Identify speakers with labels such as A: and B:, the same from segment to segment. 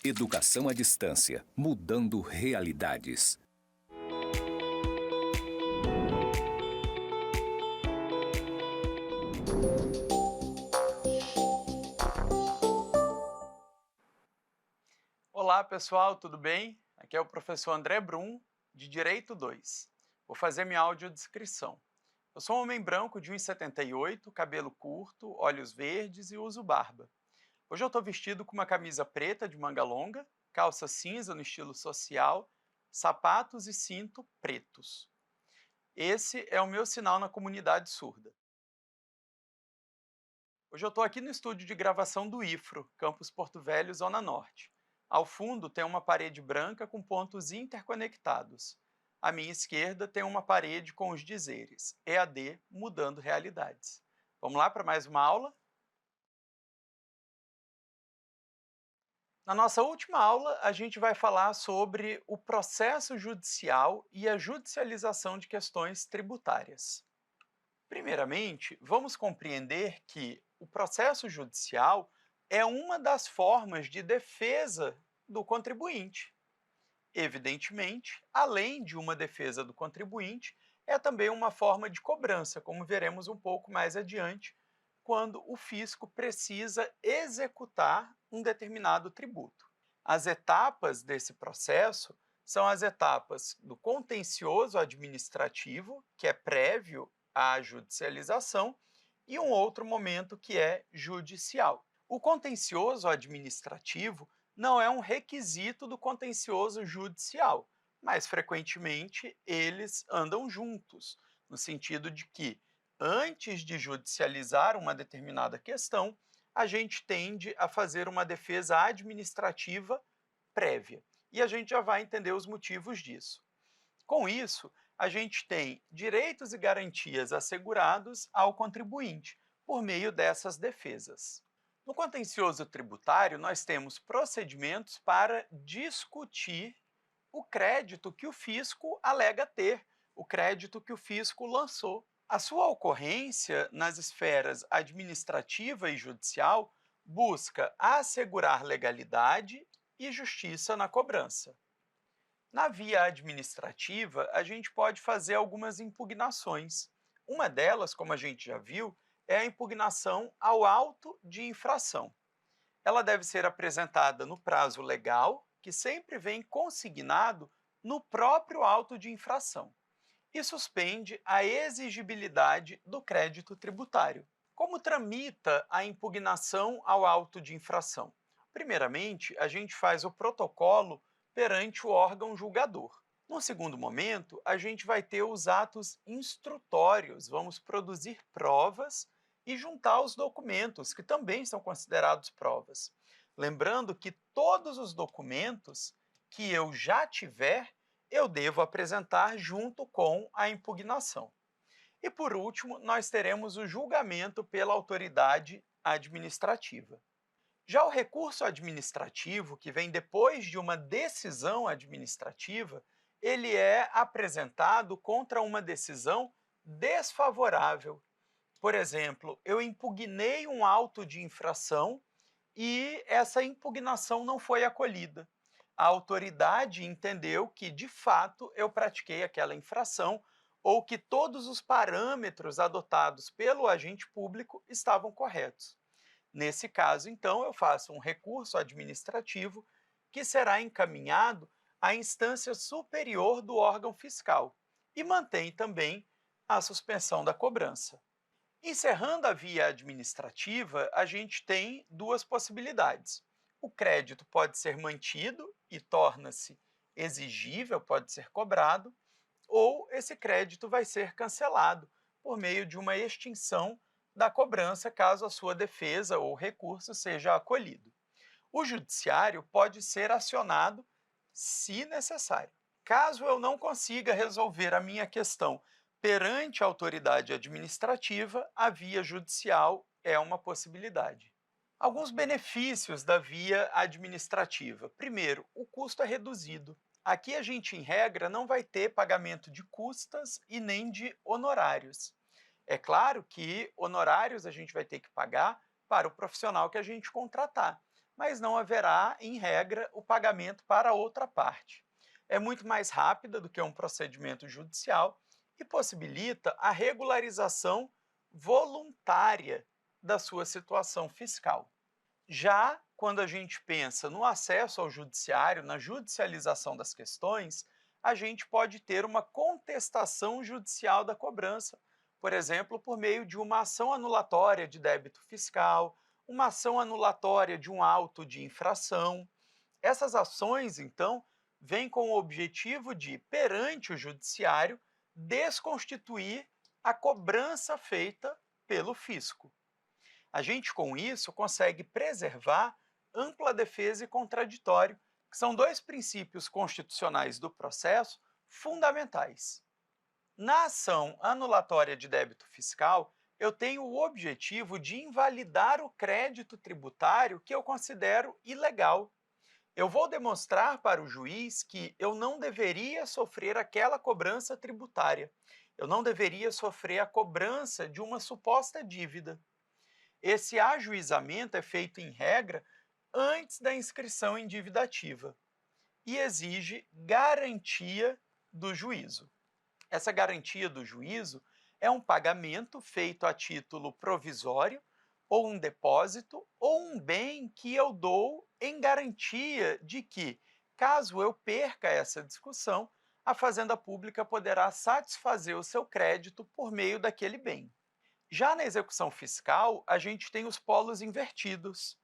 A: Educação à distância, mudando realidades.
B: Olá pessoal, tudo bem? Aqui é o professor André Brum, de Direito 2. Vou fazer minha audiodescrição. Eu sou um homem branco de 1,78, cabelo curto, olhos verdes e uso barba. Hoje eu estou vestido com uma camisa preta de manga longa, calça cinza no estilo social, sapatos e cinto pretos. Esse é o meu sinal na comunidade surda. Hoje eu estou aqui no estúdio de gravação do IFRO, Campus Porto Velho, Zona Norte. Ao fundo tem uma parede branca com pontos interconectados. À minha esquerda tem uma parede com os dizeres EAD mudando realidades. Vamos lá para mais uma aula? Na nossa última aula, a gente vai falar sobre o processo judicial e a judicialização de questões tributárias. Primeiramente, vamos compreender que o processo judicial é uma das formas de defesa do contribuinte. Evidentemente, além de uma defesa do contribuinte, é também uma forma de cobrança, como veremos um pouco mais adiante, quando o fisco precisa executar um determinado tributo. As etapas desse processo são as etapas do contencioso administrativo, que é prévio à judicialização, e um outro momento que é judicial. O contencioso administrativo não é um requisito do contencioso judicial, mas frequentemente eles andam juntos, no sentido de que, antes de judicializar uma determinada questão, a gente tende a fazer uma defesa administrativa prévia. E a gente já vai entender os motivos disso. Com isso, a gente tem direitos e garantias assegurados ao contribuinte por meio dessas defesas. No contencioso tributário, nós temos procedimentos para discutir o crédito que o fisco alega ter, o crédito que o fisco lançou. A sua ocorrência nas esferas administrativa e judicial busca assegurar legalidade e justiça na cobrança. Na via administrativa, a gente pode fazer algumas impugnações. Uma delas, como a gente já viu, é a impugnação ao auto de infração. Ela deve ser apresentada no prazo legal, que sempre vem consignado no próprio auto de infração, e suspende a exigibilidade do crédito tributário. Como tramita a impugnação ao auto de infração? Primeiramente, a gente faz o protocolo perante o órgão julgador. No segundo momento, a gente vai ter os atos instrutórios, vamos produzir provas e juntar os documentos, que também são considerados provas. Lembrando que todos os documentos que eu já tiver, eu devo apresentar junto com a impugnação. E por último, nós teremos o julgamento pela autoridade administrativa. Já o recurso administrativo, que vem depois de uma decisão administrativa, ele é apresentado contra uma decisão desfavorável. Por exemplo, eu impugnei um auto de infração e essa impugnação não foi acolhida. A autoridade entendeu que, de fato, eu pratiquei aquela infração ou que todos os parâmetros adotados pelo agente público estavam corretos. Nesse caso, então, eu faço um recurso administrativo que será encaminhado à instância superior do órgão fiscal e mantém também a suspensão da cobrança. Encerrando a via administrativa, a gente tem duas possibilidades. O crédito pode ser mantido e torna-se exigível, pode ser cobrado, ou esse crédito vai ser cancelado por meio de uma extinção da cobrança caso a sua defesa ou recurso seja acolhido. O judiciário pode ser acionado se necessário. Caso eu não consiga resolver a minha questão perante a autoridade administrativa, a via judicial é uma possibilidade. Alguns benefícios da via administrativa. Primeiro, o custo é reduzido. Aqui a gente, em regra, não vai ter pagamento de custas e nem de honorários. É claro que honorários a gente vai ter que pagar para o profissional que a gente contratar, mas não haverá, em regra, o pagamento para a outra parte. É muito mais rápida do que um procedimento judicial e possibilita a regularização voluntária da sua situação fiscal. Já quando a gente pensa no acesso ao judiciário, na judicialização das questões, a gente pode ter uma contestação judicial da cobrança, por exemplo, por meio de uma ação anulatória de débito fiscal, uma ação anulatória de um auto de infração. Essas ações, então, vêm com o objetivo de, perante o judiciário, desconstituir a cobrança feita pelo fisco. A gente, com isso, consegue preservar ampla defesa e contraditório, que são dois princípios constitucionais do processo fundamentais. Na ação anulatória de débito fiscal, eu tenho o objetivo de invalidar o crédito tributário que eu considero ilegal. Eu vou demonstrar para o juiz que eu não deveria sofrer aquela cobrança tributária. Eu não deveria sofrer a cobrança de uma suposta dívida. Esse ajuizamento é feito, em regra, antes da inscrição em dívida ativa e exige garantia do juízo. Essa garantia do juízo é um pagamento feito a título provisório, ou um depósito, ou um bem que eu dou em garantia de que, caso eu perca essa discussão, a Fazenda Pública poderá satisfazer o seu crédito por meio daquele bem. Já na execução fiscal, a gente tem os polos invertidos.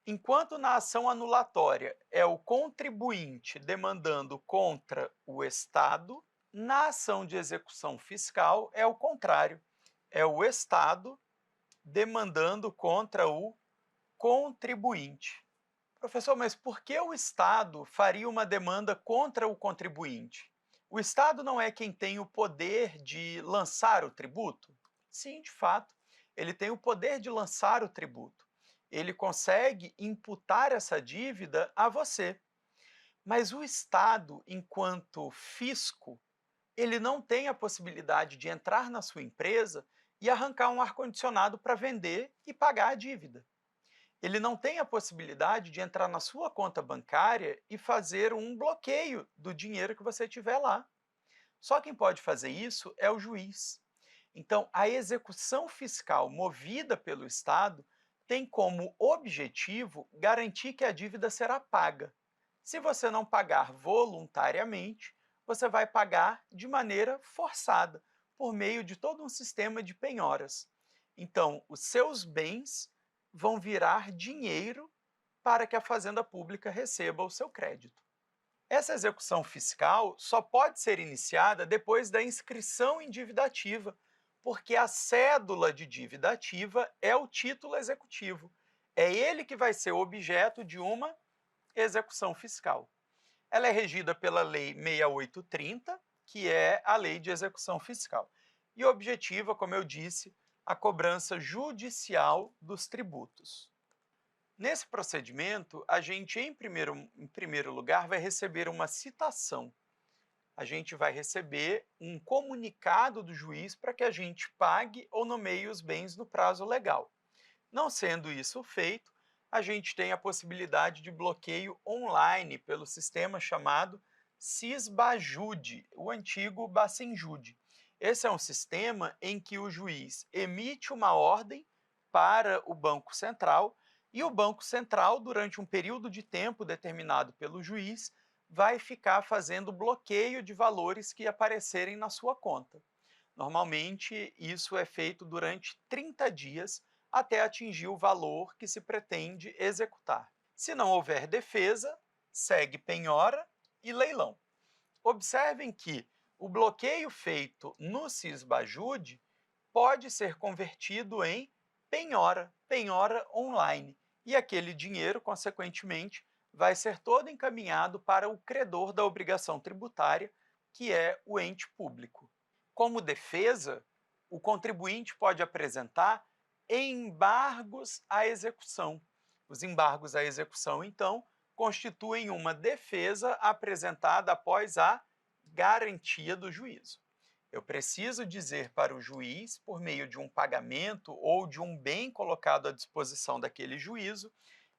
B: Enquanto na ação anulatória é o contribuinte demandando contra o Estado, na ação de execução fiscal é o contrário. É o Estado demandando contra o contribuinte. Professor, mas por que o Estado faria uma demanda contra o contribuinte? O Estado não é quem tem o poder de lançar o tributo? Sim, de fato, ele tem o poder de lançar o tributo. Ele consegue imputar essa dívida a você. Mas o Estado, enquanto fisco, ele não tem a possibilidade de entrar na sua empresa e arrancar um ar-condicionado para vender e pagar a dívida. Ele não tem a possibilidade de entrar na sua conta bancária e fazer um bloqueio do dinheiro que você tiver lá. Só quem pode fazer isso é o juiz. Então, a execução fiscal movida pelo Estado tem como objetivo garantir que a dívida será paga. Se você não pagar voluntariamente, você vai pagar de maneira forçada, por meio de todo um sistema de penhoras. Então, os seus bens vão virar dinheiro para que a Fazenda Pública receba o seu crédito. Essa execução fiscal só pode ser iniciada depois da inscrição em dívida ativa, porque a cédula de dívida ativa é o título executivo. É ele que vai ser objeto de uma execução fiscal. Ela é regida pela Lei 6830, que é a Lei de Execução Fiscal, e objetiva, como eu disse, a cobrança judicial dos tributos. Nesse procedimento, a gente, em primeiro lugar, vai receber uma citação. A gente vai receber um comunicado do juiz para que a gente pague ou nomeie os bens no prazo legal. Não sendo isso feito, a gente tem a possibilidade de bloqueio online pelo sistema chamado Cisbajude, o antigo Bacenjude. Esse é um sistema em que o juiz emite uma ordem para o Banco Central e o Banco Central, durante um período de tempo determinado pelo juiz, vai ficar fazendo bloqueio de valores que aparecerem na sua conta. Normalmente, isso é feito durante 30 dias até atingir o valor que se pretende executar. Se não houver defesa, segue penhora e leilão. Observem que o bloqueio feito no Cisbajude pode ser convertido em penhora, penhora online, e aquele dinheiro, consequentemente, vai ser todo encaminhado para o credor da obrigação tributária, que é o ente público. Como defesa, o contribuinte pode apresentar embargos à execução. Os embargos à execução, então, constituem uma defesa apresentada após a garantia do juízo. Eu preciso dizer para o juiz, por meio de um pagamento ou de um bem colocado à disposição daquele juízo,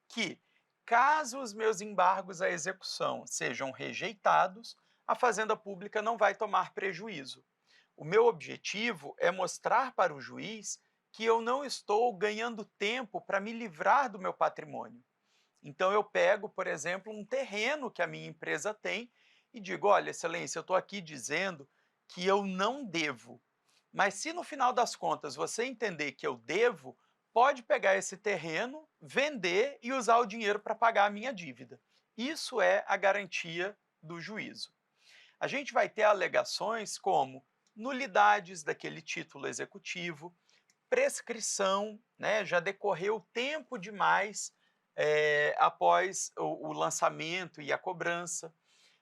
B: que caso os meus embargos à execução sejam rejeitados, a Fazenda Pública não vai tomar prejuízo. O meu objetivo é mostrar para o juiz que eu não estou ganhando tempo para me livrar do meu patrimônio. Então, eu pego, por exemplo, um terreno que a minha empresa tem e digo: olha, excelência, eu estou aqui dizendo que eu não devo. Mas se no final das contas você entender que eu devo, pode pegar esse terreno, vender e usar o dinheiro para pagar a minha dívida. Isso é a garantia do juízo. A gente vai ter alegações como nulidades daquele título executivo, prescrição, né, já decorreu tempo demais após o lançamento e a cobrança.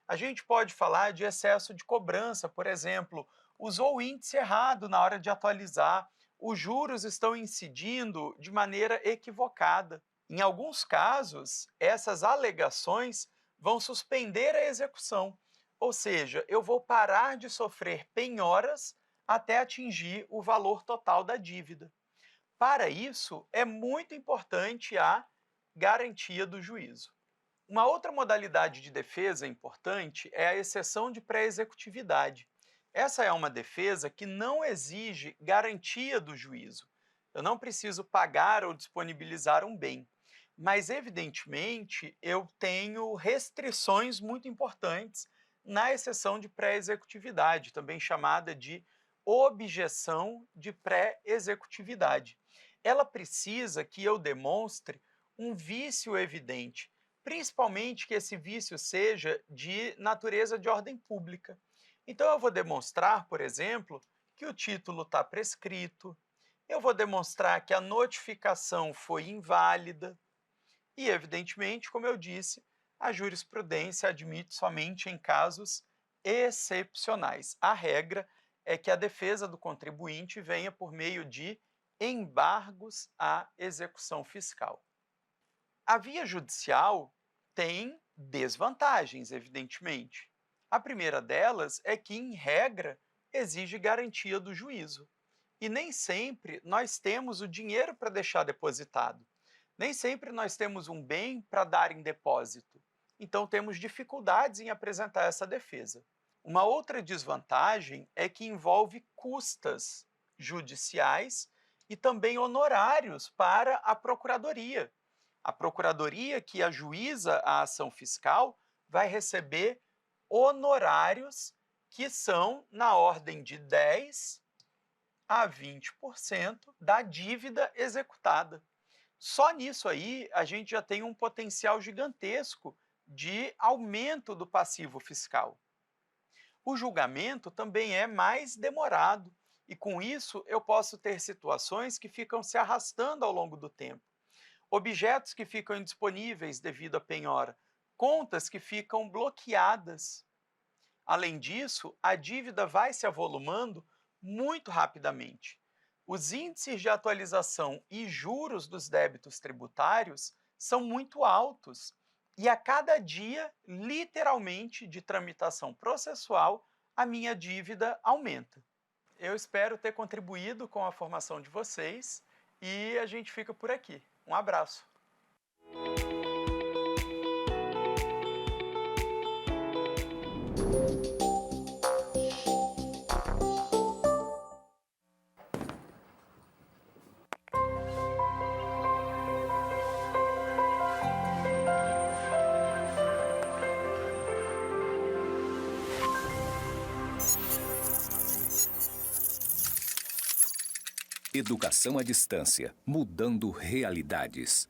B: A gente pode falar de excesso de cobrança, por exemplo, usou o índice errado na hora de atualizar, os juros estão incidindo de maneira equivocada. Em alguns casos, essas alegações vão suspender a execução, ou seja, eu vou parar de sofrer penhoras até atingir o valor total da dívida. Para isso, é muito importante a garantia do juízo. Uma outra modalidade de defesa importante é a exceção de pré-executividade. Essa é uma defesa que não exige garantia do juízo. Eu não preciso pagar ou disponibilizar um bem, mas, evidentemente, eu tenho restrições muito importantes na exceção de pré-executividade, também chamada de objeção de pré-executividade. Ela precisa que eu demonstre um vício evidente, principalmente que esse vício seja de natureza de ordem pública. Então, eu vou demonstrar, por exemplo, que o título está prescrito, eu vou demonstrar que a notificação foi inválida e, evidentemente, como eu disse, a jurisprudência admite somente em casos excepcionais. A regra é que a defesa do contribuinte venha por meio de embargos à execução fiscal. A via judicial tem desvantagens, evidentemente. A primeira delas é que, em regra, exige garantia do juízo. E nem sempre nós temos o dinheiro para deixar depositado. Nem sempre nós temos um bem para dar em depósito. Então, temos dificuldades em apresentar essa defesa. Uma outra desvantagem é que envolve custas judiciais e também honorários para a Procuradoria. A Procuradoria que ajuiza a ação fiscal vai receber honorários que são na ordem de 10% a 20% da dívida executada. Só nisso aí a gente já tem um potencial gigantesco de aumento do passivo fiscal. O julgamento também é mais demorado e, com isso, eu posso ter situações que ficam se arrastando ao longo do tempo. Objetos que ficam indisponíveis devido à penhora, contas que ficam bloqueadas. Além disso, a dívida vai se avolumando muito rapidamente. Os índices de atualização e juros dos débitos tributários são muito altos e a cada dia, literalmente, de tramitação processual, a minha dívida aumenta. Eu espero ter contribuído com a formação de vocês e a gente fica por aqui. Um abraço!
A: Educação à distância, mudando realidades.